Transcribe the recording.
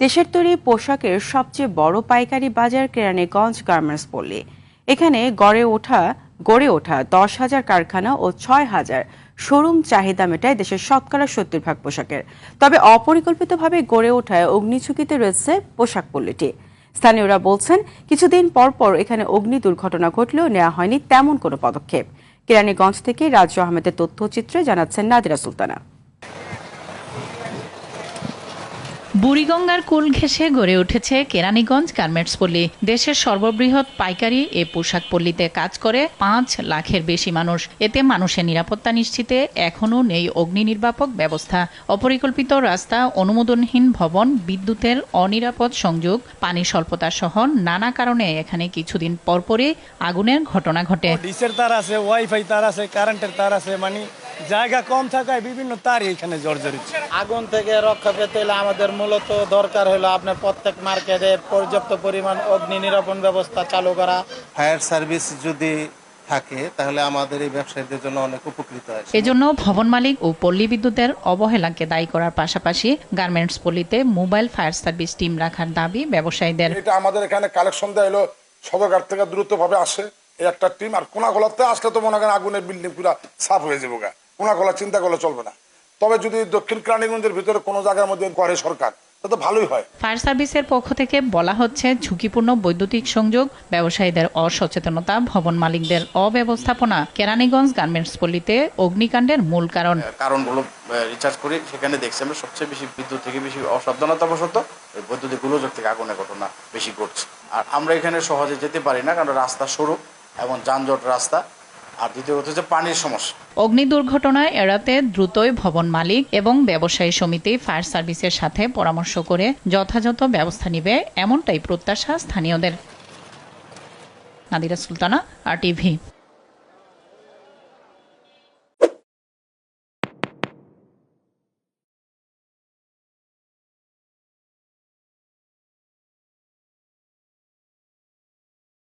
দেশের তৈরি পোশাকের সবচেয়ে বড় পাইকারি বাজার কেরানীগঞ্জ গার্মেন্টস পল্লী। এখানে গড়ে ওঠা 10,000 কারখানা ও 6,000 শোরুম চাহিদা মেটায় দেশের শতকরা 70% পোশাকের। তবে অপরিকল্পিতভাবে গড়ে ওঠায় অগ্নিঝুঁকিতে রয়েছে পোশাক পল্লীটি। স্থানীয়রা বলছেন, কিছুদিন পর পর এখানে অগ্নি দুর্ঘটনা ঘটলেও নেওয়া হয়নি তেমন কোনো পদক্ষেপ। কেরানীগঞ্জ থেকে রাজু আহমেদের তথ্যচিত্রে জানাচ্ছেন নাদিরা সুলতানা। বুড়িগঙ্গার কুল ঘেঁষে গড়ে উঠেছে কেরানীগঞ্জ গার্মেন্টস পল্লী। দেশের সর্ববৃহৎ পাইকারি এ পোশাক পল্লীতে কাজ করে 5 লাখের বেশি মানুষ। এতে মানুষের নিরাপত্তা নিশ্চিতে এখনও নেই অগ্নি নির্বাপক ব্যবস্থা। অপরিকল্পিত রাস্তা, অনুমোদনহীন ভবন, বিদ্যুতের অনিরাপদ সংযোগ, পানি স্বল্পতা সহ নানা কারণে এখানে কিছুদিন পরপরই আগুনের ঘটনা ঘটে। ডিসের তার আছে, ওয়াইফাই তার আছে, কারেন্টের তার আছে, মানে জায়গা কম থাকায় বিভিন্ন তারই এখানে জর্জরিত। আগুন থেকে রক্ষা পেতে হলে আমাদের মূলত দরকার হলো আপনার প্রত্যেক মার্কেটে পর্যাপ্ত পরিমাণ অগ্নি নিরাপণ ব্যবস্থা চালু করা। ফায়ার সার্ভিস যদি থাকে তাহলে আমাদের এই ব্যবসায়ীদের জন্য অনেক উপকৃত হয়। এজন্য ভবন মালিক ও পল্লী বিদ্যুতের অবহেলাকে দায়ী করার পাশাপাশি গার্মেন্টস পল্লীতে মোবাইল ফায়ার সার্ভিস টিম রাখার দাবি ব্যবসায়ীদের। এটা আমাদের এখানে কালেকশন দেয় হলো সদরঘাট থেকে দ্রুতভাবে আসে এই একটা টিম, আর কোনাগোলাতে আসলে তো মনে করেন আগুনের বিল্ডিং পুরো সাফ হয়ে যাবো। কোনাগোলা চিন্তা করলে চলবে না। তবে যদি দক্ষিণ কেরানীগঞ্জের ভিতরে কোনো জায়গার মধ্যে করে সরকার, তো ভালোই হয়। ফায়ার সার্ভিসের পক্ষ থেকে বলা হচ্ছে, ঝুঁকিপূর্ণ বৈদ্যুতিক সংযোগ, ব্যবসায়ীদের অসচেতনতা, ভবন মালিকদের অব্যবস্থাপনা কেরানীগঞ্জ গার্মেন্টস পল্লীতে অগ্নিকাণ্ডের মূল কারণগুলো রিসার্চ করি, সেখানে দেখছি আমরা সবচেয়ে বেশি বিদ্যুৎ থেকে বেশি অসাবধানতাবশত বৈদ্যুতিক গোলযোগ থেকে আগুনের ঘটনা বেশি ঘটছে। আর আমরা এখানে সহজে যেতে পারি না, কারণ রাস্তা সরু এবং যানজট রাস্তা। আর দ্বিতীয়ত হচ্ছে পানির সমস্যা। অগ্নি দুর্ঘটনায় এড়াতে দ্রুতই ভবন মালিক এবং ব্যবসায়ী সমিতি ফায়ার সার্ভিসের সাথে পরামর্শ করে যথাযথ ব্যবস্থা নিবে, এমনটাই প্রত্যাশা স্থানীয়দের। নাদিরা সুলতানা, RTV।